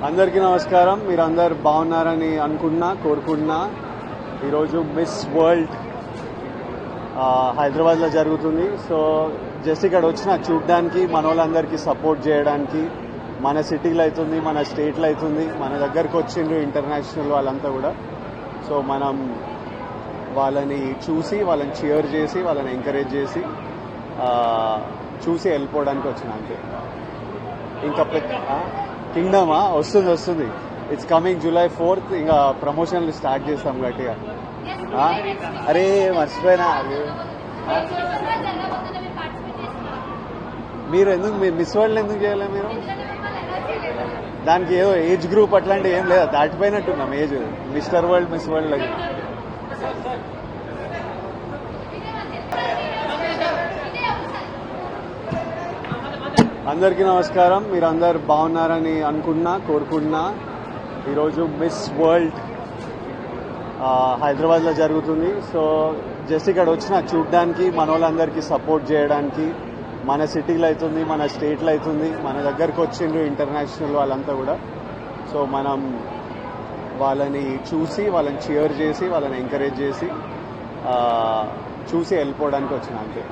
అందరికీ నమస్కారం. మీరందరు బాగున్నారని అనుకున్నా కోరుకున్నా. ఈరోజు మిస్ వరల్డ్ హైదరాబాద్లో జరుగుతుంది. సో జస్ట్ ఇక్కడ వచ్చిన చూడడానికి, మన వాళ్ళందరికీ సపోర్ట్ చేయడానికి. మన సిటీలో అవుతుంది, మన స్టేట్లో అవుతుంది, మన దగ్గరకు వచ్చిండ్రు ఇంటర్నేషనల్ వాళ్ళంతా కూడా. సో మనం వాళ్ళని చూసి, వాళ్ళని చియర్ చేసి, వాళ్ళని ఎంకరేజ్ చేసి చూసి వెళ్ళిపోవడానికి వచ్చిన అంతే. ఇంకా కింగ్డమా వస్తుంది. It's coming July 4th. ఇంకా ప్రమోషన్లు స్టార్ట్ చేస్తాం గట్టిగా. అరే మర్చిపోయినా, మీరు మిస్ వరల్డ్ ఎందుకు చేయలే? మీరు దానికి ఏదో ఏజ్ గ్రూప్ అట్లాంటివి ఏం లేదా? దాటిపోయినట్టున్నాం age. Mister world, miss world లాగా. అందరికీ నమస్కారం. మీరందరు బాగున్నారని అనుకున్నా కోరుకున్నా. ఈరోజు మిస్ వరల్డ్ హైదరాబాద్లో జరుగుతుంది. సో జస్ట్ ఇక్కడ వచ్చిన చూడడానికి, మన వాళ్ళందరికీ సపోర్ట్ చేయడానికి. మన సిటీలో అవుతుంది, మన స్టేట్లో అవుతుంది, మన దగ్గరకు వచ్చిండ్రు ఇంటర్నేషనల్ వాళ్ళంతా కూడా. సో మనం వాళ్ళని చూసి, వాళ్ళని చియర్ చేసి, వాళ్ళని ఎంకరేజ్ చేసి చూసి వెళ్ళిపోవడానికి వచ్చిన అంతే.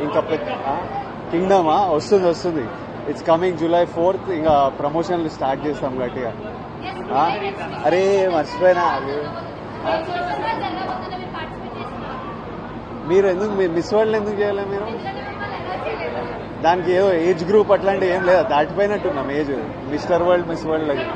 ఇంకా కింగ్డమా వస్తుంది. It's coming July 4th. ఇంకా ప్రమోషన్లు స్టార్ట్ చేస్తాం గట్టిగా. అరే మర్చిపోయినా, మీరు మిస్ వరల్డ్ ఎందుకు చేయలే? మీరు దానికి ఏదో ఏజ్ గ్రూప్ అట్లాంటివి ఏం లేదా? దాటిపోయినట్టున్నాం age. Mister world, miss world లాగా.